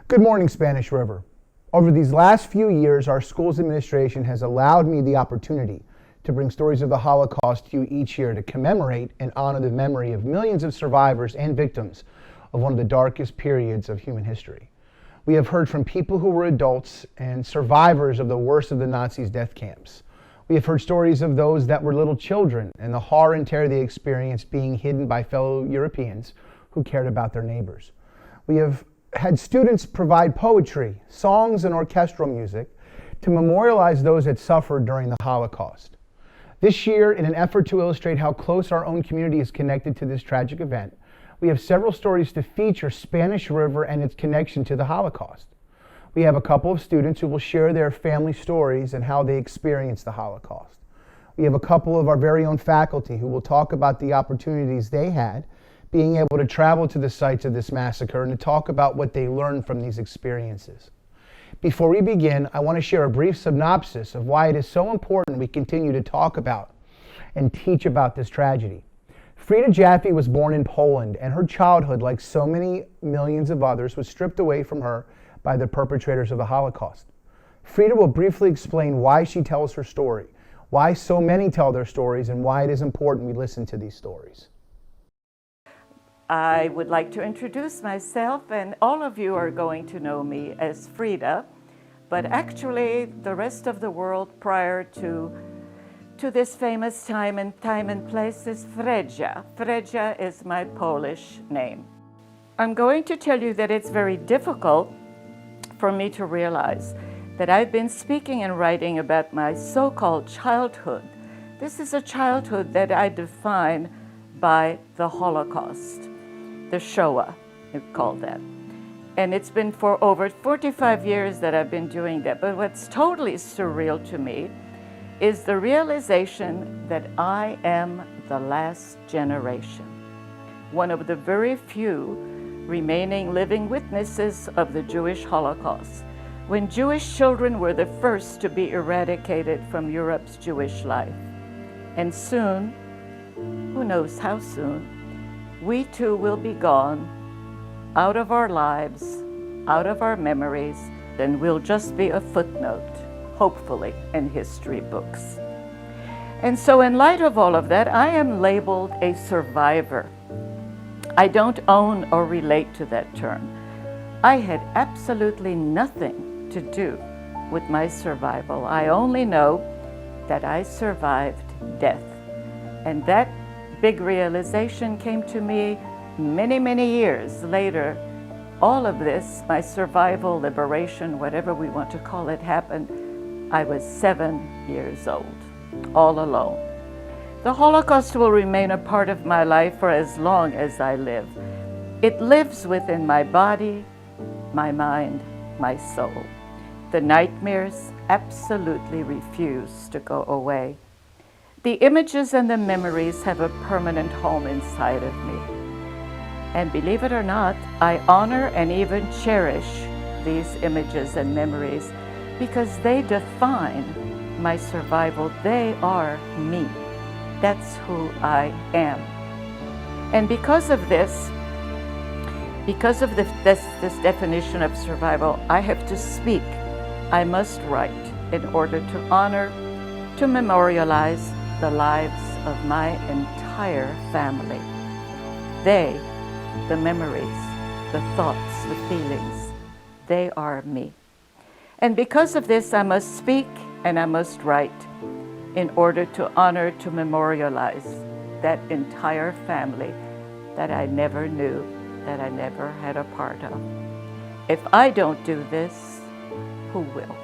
Good morning, Spanish River. Over these last few years, our school's administration has allowed me the opportunity to bring stories of the Holocaust to you each year to commemorate and honor the memory of millions of survivors and victims of one of the darkest periods of human history. We have heard from people who were adults and survivors of the worst of the Nazis' death camps. We have heard stories of those that were little children and the horror and terror they experienced being hidden by fellow Europeans who cared about their neighbors. We have had students provide poetry, songs, and orchestral music to memorialize those that suffered during the Holocaust. This year, in an effort to illustrate how close our own community is connected to this tragic event, we have several stories to feature Spanish River and its connection to the Holocaust. We have a couple of students who will share their family stories and how they experienced the Holocaust. We have a couple of our very own faculty who will talk about the opportunities they had being able to travel to the sites of this massacre and to talk about what they learned from these experiences. Before we begin, I want to share a brief synopsis of why it is so important we continue to talk about and teach about this tragedy. Frida Jaffe was born in Poland, and her childhood, like so many millions of others, was stripped away from her by the perpetrators of the Holocaust. Frida will briefly explain why she tells her story, why so many tell their stories, and why it is important we listen to these stories. I would like to introduce myself, and all of you are going to know me as Frida, but actually the rest of the world prior to this famous time and place is Fredzia. Fredzia is my Polish name. I'm going to tell you that it's very difficult for me to realize that I've been speaking and writing about my so-called childhood. This is a childhood that I define by the Holocaust. The Shoah, you call that. And it's been for over 45 years that I've been doing that. But what's totally surreal to me is the realization that I am the last generation, one of the very few remaining living witnesses of the Jewish Holocaust, when Jewish children were the first to be eradicated from Europe's Jewish life. And soon, who knows how soon, we too will be gone, out of our lives, out of our memories, and we'll just be a footnote, hopefully, in history books. And so in light of all of that, I am labeled a survivor. I don't own or relate to that term. I had absolutely nothing to do with my survival. I only know that I survived death. And that big realization came to me many, many years later. All of this, my survival, liberation, whatever we want to call it, happened. I was 7 years old, all alone. The Holocaust will remain a part of my life for as long as I live. It lives within my body, my mind, my soul. The nightmares absolutely refuse to go away. The images and the memories have a permanent home inside of me. And believe it or not, I honor and even cherish these images and memories because they define my survival. They are me. That's who I am. And because of this definition of survival, I have to speak. I must write in order to honor, to memorialize the lives of my entire family. They, the memories, the thoughts, the feelings, they are me. And because of this, I must speak and I must write in order to honor, to memorialize that entire family that I never knew, that I never had a part of. If I don't do this, who will?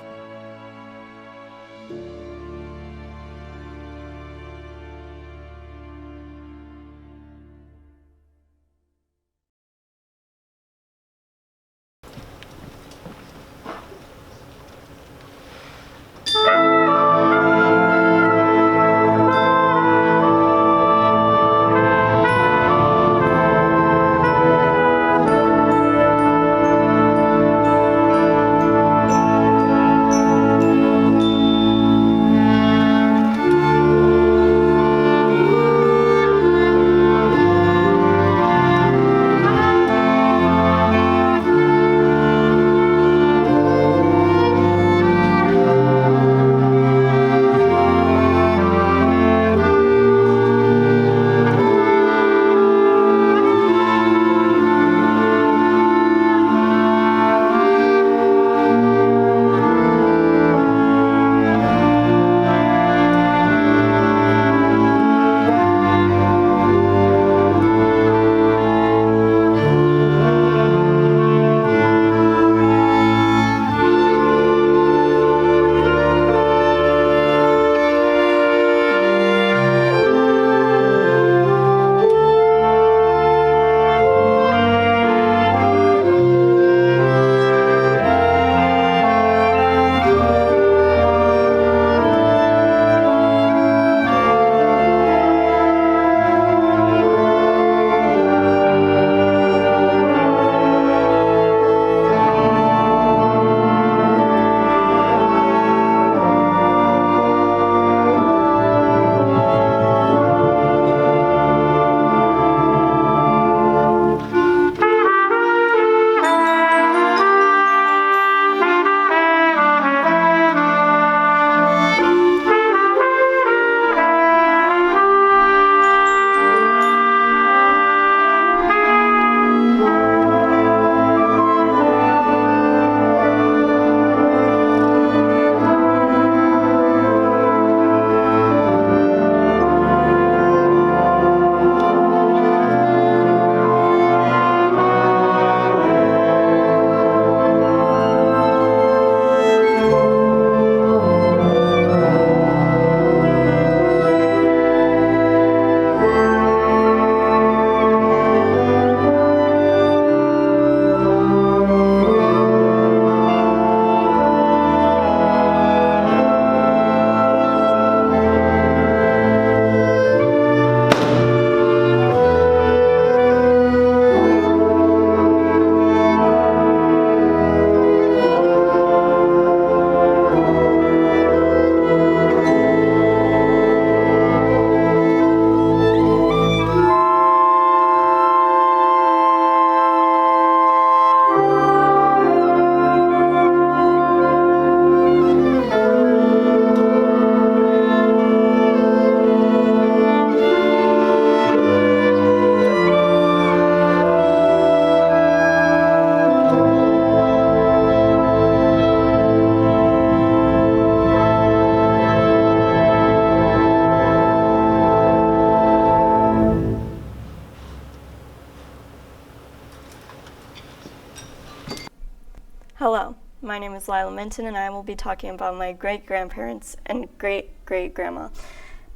Hello, my name is Lila Minton, and I will be talking about my great-grandparents and great-great-grandma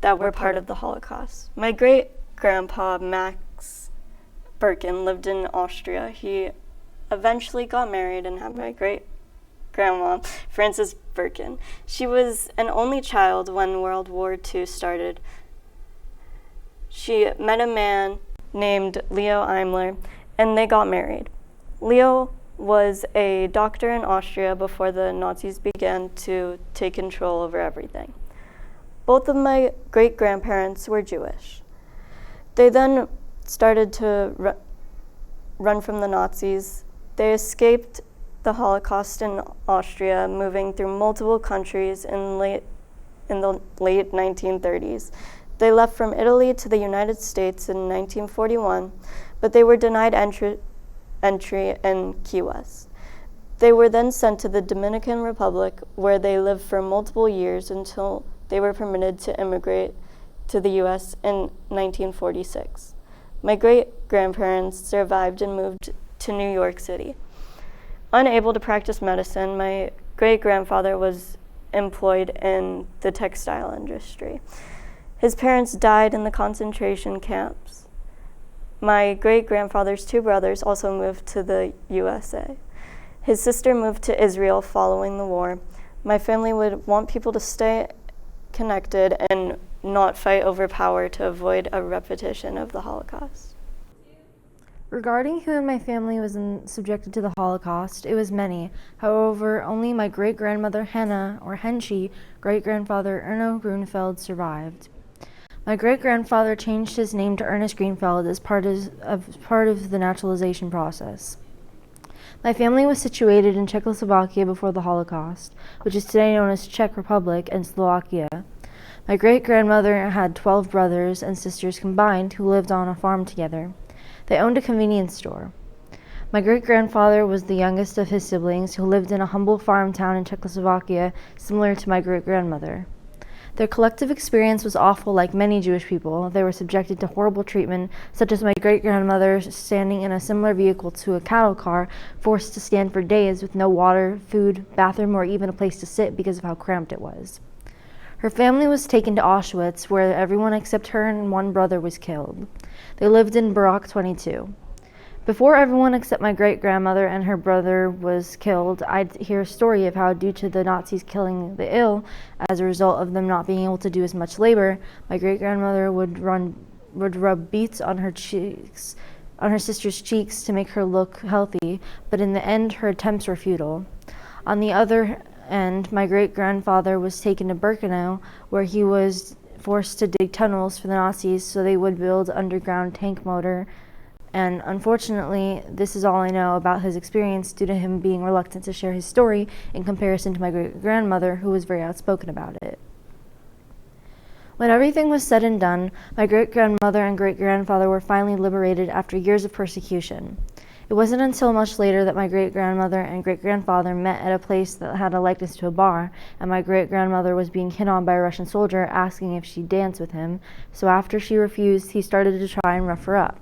that were part of the Holocaust. My great-grandpa, Max Birkin, lived in Austria. He eventually got married and had my great-grandma, Frances Birkin. She was an only child when World War II started. She met a man named Leo Imler, and they got married. Leo was a doctor in Austria before the Nazis began to take control over everything. Both of my great-grandparents were Jewish. They then started to run from the Nazis. They escaped the Holocaust in Austria, moving through multiple countries in the late 1930s. They left from Italy to the United States in 1941, but they were denied entry in Key West. They were then sent to the Dominican Republic, where they lived for multiple years until they were permitted to immigrate to the U.S. in 1946. My great-grandparents survived and moved to New York City. Unable to practice medicine, my great-grandfather was employed in the textile industry. His parents died in the concentration camps. My great-grandfather's two brothers also moved to the USA. His sister moved to Israel following the war. My family would want people to stay connected and not fight over power to avoid a repetition of the Holocaust. Regarding who in my family was subjected to the Holocaust, it was many. However, only my great-grandmother Hannah, or Henshi, great-grandfather Erno Grunfeld survived. My great-grandfather changed his name to Ernest Greenfeld as part of the naturalization process. My family was situated in Czechoslovakia before the Holocaust, which is today known as Czech Republic and Slovakia. My great-grandmother had 12 brothers and sisters combined who lived on a farm together. They owned a convenience store. My great-grandfather was the youngest of his siblings who lived in a humble farm town in Czechoslovakia, similar to my great-grandmother. Their collective experience was awful. Like many Jewish people, they were subjected to horrible treatment, such as my great-grandmother standing in a similar vehicle to a cattle car, forced to stand for days with no water, food, bathroom, or even a place to sit because of how cramped it was. Her family was taken to Auschwitz, where everyone except her and one brother was killed. They lived in Barak 22. Before everyone except my great-grandmother and her brother was killed, I'd hear a story of how, due to the Nazis killing the ill, as a result of them not being able to do as much labor, my great-grandmother would rub beets on her sister's cheeks to make her look healthy, but in the end, her attempts were futile. On the other end, my great-grandfather was taken to Birkenau, where he was forced to dig tunnels for the Nazis so they would build underground tank motor. And unfortunately, this is all I know about his experience due to him being reluctant to share his story in comparison to my great-grandmother, who was very outspoken about it. When everything was said and done, my great-grandmother and great-grandfather were finally liberated after years of persecution. It wasn't until much later that my great-grandmother and great-grandfather met at a place that had a likeness to a bar, and my great-grandmother was being hit on by a Russian soldier asking if she'd dance with him, so after she refused, he started to try and rough her up.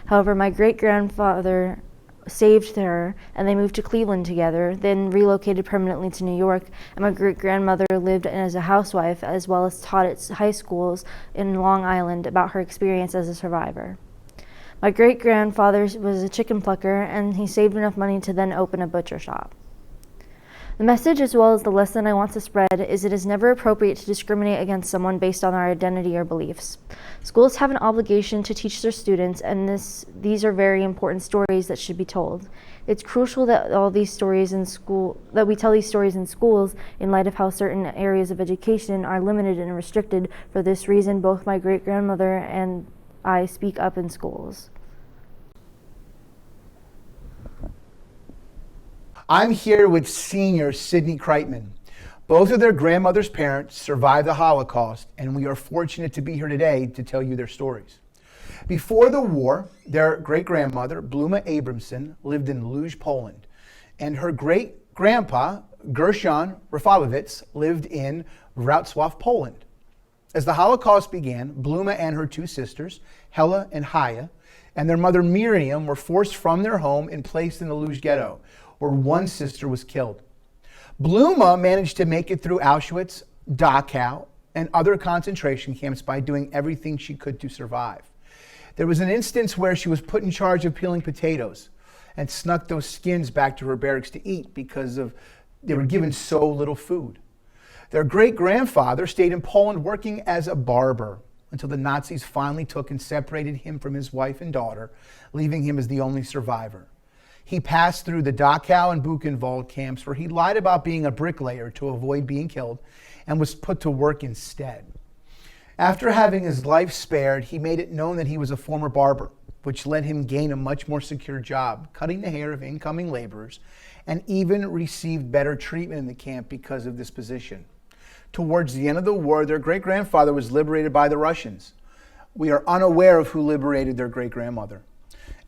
However, my great-grandfather saved her, and they moved to Cleveland together, then relocated permanently to New York, and my great-grandmother lived as a housewife as well as taught at high schools in Long Island about her experience as a survivor. My great-grandfather was a chicken plucker, and he saved enough money to then open a butcher shop. The message, as well as the lesson I want to spread, is it is never appropriate to discriminate against someone based on their identity or beliefs. Schools have an obligation to teach their students, and these are very important stories that should be told. It's crucial that we tell these stories in schools in light of how certain areas of education are limited and restricted. For this reason, both my great-grandmother and I speak up in schools. I'm here with senior Sidney Kreitman. Both of their grandmother's parents survived the Holocaust, and we are fortunate to be here today to tell you their stories. Before the war, their great-grandmother, Bluma Abramson, lived in Lodz, Poland, and her great-grandpa, Gershon Rafalowitz, lived in Wrocław, Poland. As the Holocaust began, Bluma and her two sisters, Hella and Haya, and their mother Miriam were forced from their home and placed in the Lodz ghetto, where one sister was killed. Bluma managed to make it through Auschwitz, Dachau, and other concentration camps by doing everything she could to survive. There was an instance where she was put in charge of peeling potatoes and snuck those skins back to her barracks to eat because they were given so little food. Their great-grandfather stayed in Poland working as a barber until the Nazis finally took and separated him from his wife and daughter, leaving him as the only survivor. He passed through the Dachau and Buchenwald camps where he lied about being a bricklayer to avoid being killed and was put to work instead. After having his life spared, he made it known that he was a former barber, which let him gain a much more secure job, cutting the hair of incoming laborers, and even received better treatment in the camp because of this position. Towards the end of the war, their great-grandfather was liberated by the Russians. We are unaware of who liberated their great-grandmother.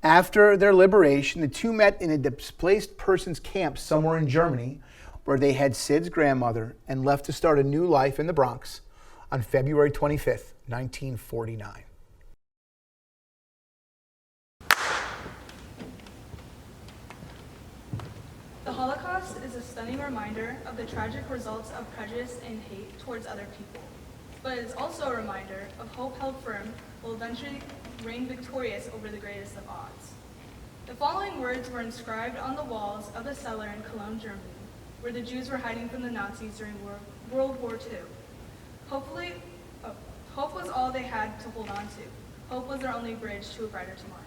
After their liberation, the two met in a displaced persons camp somewhere in Germany, where they had Sid's grandmother and left to start a new life in the Bronx on February 25th, 1949. The Holocaust is a stunning reminder of the tragic results of prejudice and hate towards other people. But it is also a reminder of hope held firm will eventually reign victorious over the greatest of odds. The following words were inscribed on the walls of the cellar in Cologne, Germany, where the Jews were hiding from the Nazis during World War II. Hope was all they had to hold on to. Hope was their only bridge to a brighter tomorrow.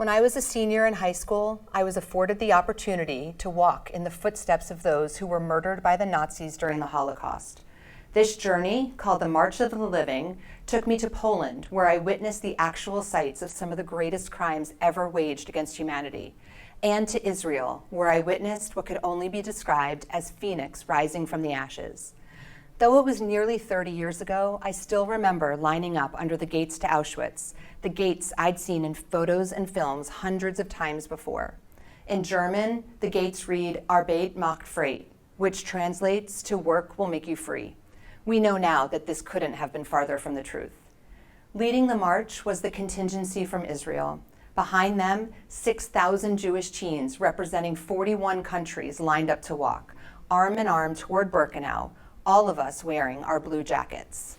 When I was a senior in high school, I was afforded the opportunity to walk in the footsteps of those who were murdered by the Nazis during the Holocaust. This journey, called the March of the Living, took me to Poland, where I witnessed the actual sites of some of the greatest crimes ever waged against humanity, and to Israel, where I witnessed what could only be described as Phoenix rising from the ashes. Though it was nearly 30 years ago, I still remember lining up under the gates to Auschwitz, the gates I'd seen in photos and films hundreds of times before. In German, the gates read Arbeit macht frei, which translates to work will make you free. We know now that this couldn't have been farther from the truth. Leading the march was the contingency from Israel. Behind them, 6,000 Jewish teens representing 41 countries lined up to walk, arm in arm toward Birkenau, all of us wearing our blue jackets.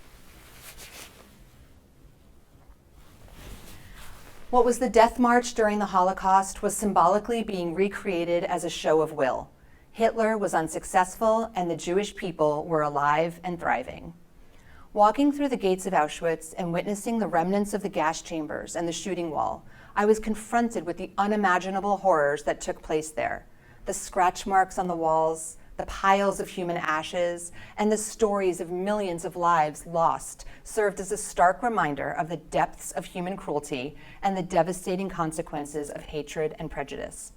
What was the death march during the Holocaust was symbolically being recreated as a show of will. Hitler was unsuccessful and the Jewish people were alive and thriving. Walking through the gates of Auschwitz and witnessing the remnants of the gas chambers and the shooting wall, I was confronted with the unimaginable horrors that took place there. The scratch marks on the walls, the piles of human ashes, and the stories of millions of lives lost served as a stark reminder of the depths of human cruelty and the devastating consequences of hatred and prejudice.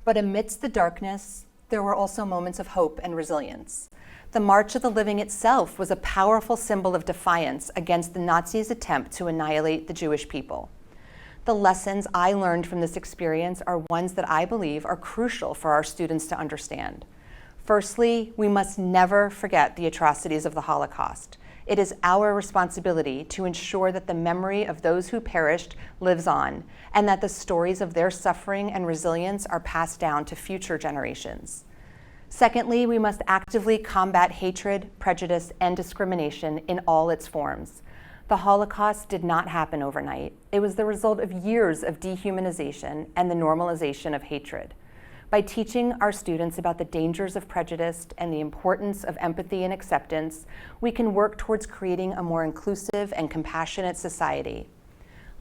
But amidst the darkness, there were also moments of hope and resilience. The March of the Living itself was a powerful symbol of defiance against the Nazis' attempt to annihilate the Jewish people. The lessons I learned from this experience are ones that I believe are crucial for our students to understand. Firstly, we must never forget the atrocities of the Holocaust. It is our responsibility to ensure that the memory of those who perished lives on, and that the stories of their suffering and resilience are passed down to future generations. Secondly, we must actively combat hatred, prejudice, and discrimination in all its forms. The Holocaust did not happen overnight. It was the result of years of dehumanization and the normalization of hatred. By teaching our students about the dangers of prejudice and the importance of empathy and acceptance, we can work towards creating a more inclusive and compassionate society.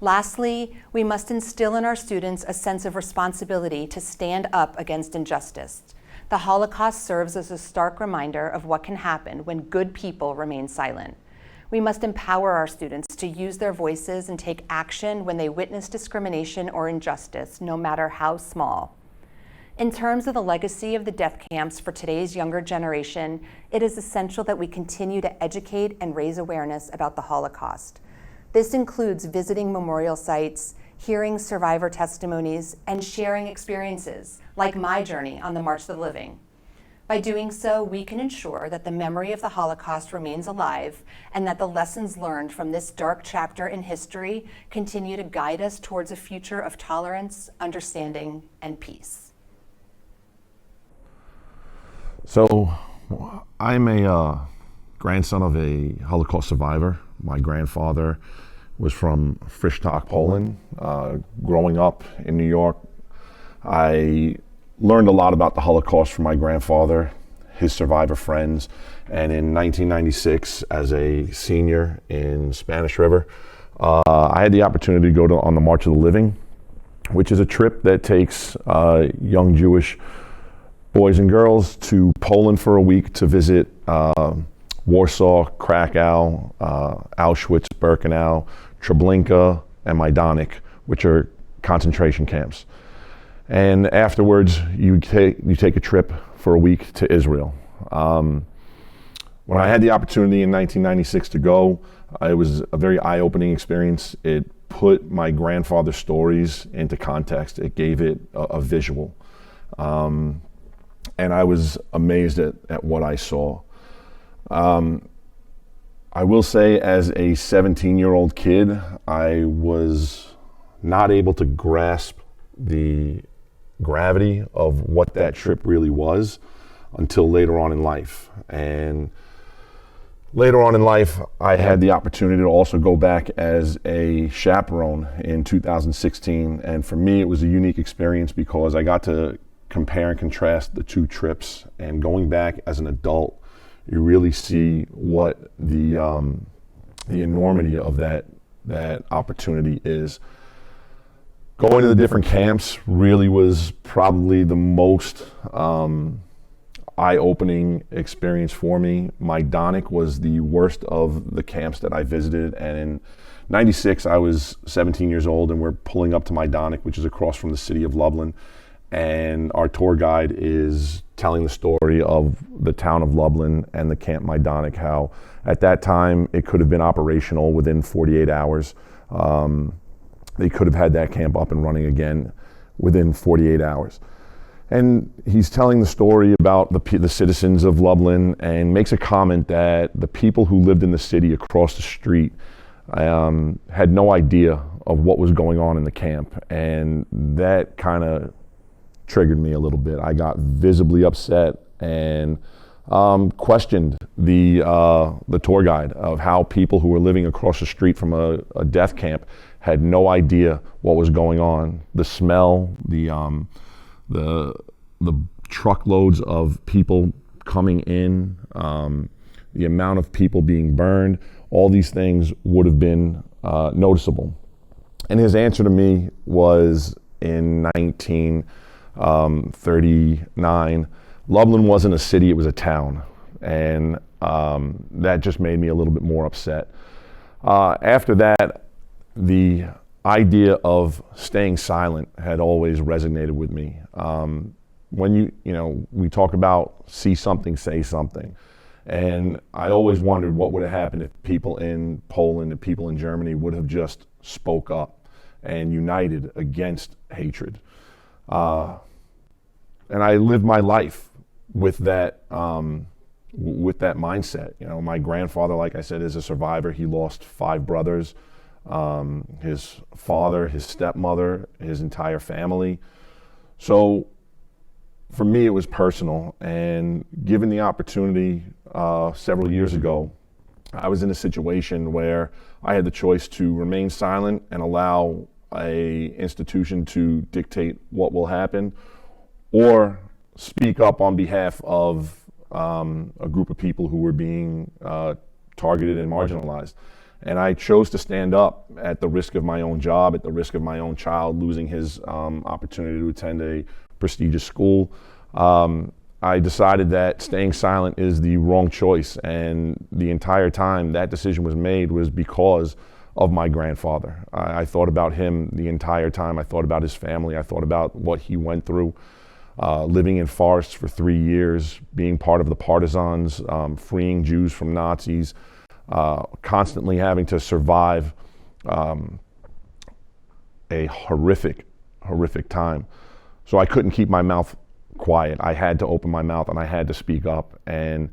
Lastly, we must instill in our students a sense of responsibility to stand up against injustice. The Holocaust serves as a stark reminder of what can happen when good people remain silent. We must empower our students to use their voices and take action when they witness discrimination or injustice, no matter how small. In terms of the legacy of the death camps for today's younger generation, it is essential that we continue to educate and raise awareness about the Holocaust. This includes visiting memorial sites, hearing survivor testimonies, and sharing experiences, like my journey on the March of the Living. By doing so, we can ensure that the memory of the Holocaust remains alive and that the lessons learned from this dark chapter in history continue to guide us towards a future of tolerance, understanding, and peace. So I'm a grandson of a Holocaust survivor. My grandfather was from Frischtok, Poland. Growing up in New York, I learned a lot about the Holocaust from my grandfather, his survivor friends, and in 1996, as a senior in Spanish River, I had the opportunity to go on the March of the Living, which is a trip that takes young Jewish boys and girls to Poland for a week to visit Warsaw, Krakow, Auschwitz, Birkenau, Treblinka, and Majdanek, which are concentration camps. And afterwards, you take a trip for a week to Israel. When I had the opportunity in 1996 to go, it was a very eye-opening experience. It put my grandfather's stories into context. It gave it a visual. And I was amazed at what I saw. I will say, as a 17-year-old kid, I was not able to grasp the gravity of what that trip really was until later on in life. And later on in life, I had the opportunity to also go back as a chaperone in 2016. And for me, it was a unique experience because I got to compare and contrast the two trips, and going back as an adult, you really see what the enormity of that opportunity is. Going to the different camps really was probably the most eye-opening experience for me. My Donic was the worst of the camps that I visited, and in '96 I was 17 years old, and we're pulling up to my Donic, which is across from the city of Lublin, and our tour guide is telling the story of the town of Lublin and the Camp Majdanek, how at that time it could have been operational within 48 hours. They could have had that camp up and running again within 48 hours. And he's telling the story about the citizens of Lublin, and makes a comment that the people who lived in the city across the street had no idea of what was going on in the camp. And that kind of triggered me a little bit. I got visibly upset and questioned the tour guide of how people who were living across the street from a death camp had no idea what was going on. The smell, the truckloads of people coming in, the amount of people being burned, all these things would have been noticeable. And his answer to me was, in 1939, Lublin wasn't a city, it was a town. And that just made me a little bit more upset. After that, the idea of staying silent had always resonated with me. When we talk about see something, say something. And I always wondered what would have happened if people in Poland and people in Germany would have just spoke up and united against hatred. And I lived my life with that mindset. You know, my grandfather, like I said, is a survivor. He lost 5 brothers. His father, his stepmother, his entire family. So for me, it was personal, and given the opportunity several years ago, I was in a situation where I had the choice to remain silent and allow a institution to dictate what will happen, or speak up on behalf of a group of people who were being targeted and marginalized. And I chose to stand up at the risk of my own job, at the risk of my own child losing his opportunity to attend a prestigious school. I decided that staying silent is the wrong choice, and the entire time that decision was made was because of my grandfather. I thought about him the entire time. I thought about his family. I thought about what he went through, living in forests for 3 years, being part of the partisans, freeing Jews from Nazis, constantly having to survive a horrific time. So I couldn't keep my mouth quiet. I had to open my mouth and I had to speak up. And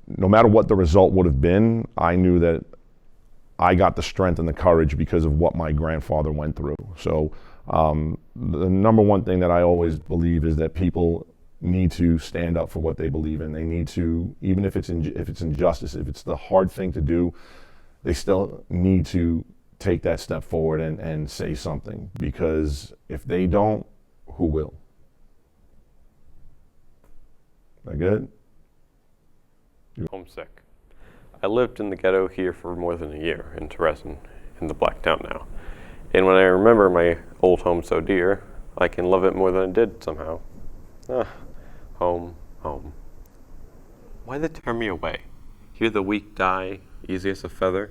no matter what the result would have been, I knew that I got the strength and the courage because of what my grandfather went through. So the number one thing that I always believe is that people need to stand up for what they believe in. They need to, even if it's injustice, if it's the hard thing to do, they still need to take that step forward and say something, because if they don't, who will? That good? Homesick. I lived in the ghetto here for more than a year in Terezin, in the Black Town now. And when I remember my old home so dear, I can love it more than I did somehow. Home, home. Why they tear me away? Hear the weak die, easy as a feather,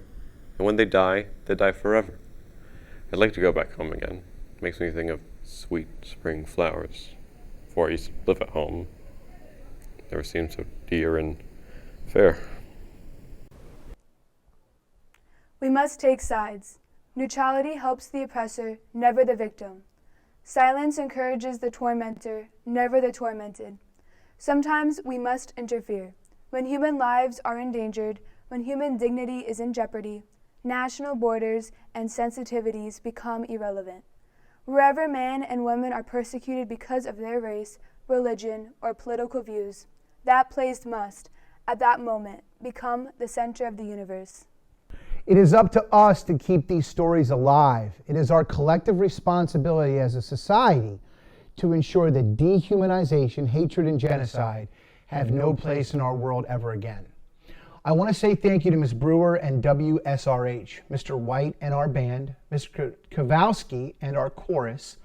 and when they die forever. I'd like to go back home again. Makes me think of sweet spring flowers. Before I used to live at home, never seemed so dear and fair. We must take sides. Neutrality helps the oppressor, never the victim. Silence encourages the tormentor, never the tormented. Sometimes we must interfere. When human lives are endangered, when human dignity is in jeopardy, national borders and sensitivities become irrelevant. Wherever men and women are persecuted because of their race, religion, or political views, that place must, at that moment, become the center of the universe. It is up to us to keep these stories alive. It is our collective responsibility as a society to ensure that dehumanization, hatred, and genocide have no place in our world ever again. I want to say thank you to Ms. Brewer and WSRH, Mr. White and our band, Mr. Kowalski and our chorus,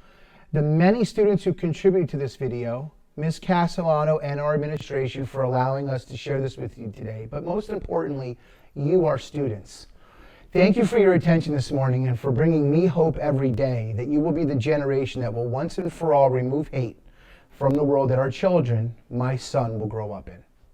the many students who contributed to this video, Ms. Castellano and our administration for allowing us to share this with you today, but most importantly, you, our students. Thank you for your attention this morning and for bringing me hope every day that you will be the generation that will once and for all remove hate from the world that our children, my son, will grow up in.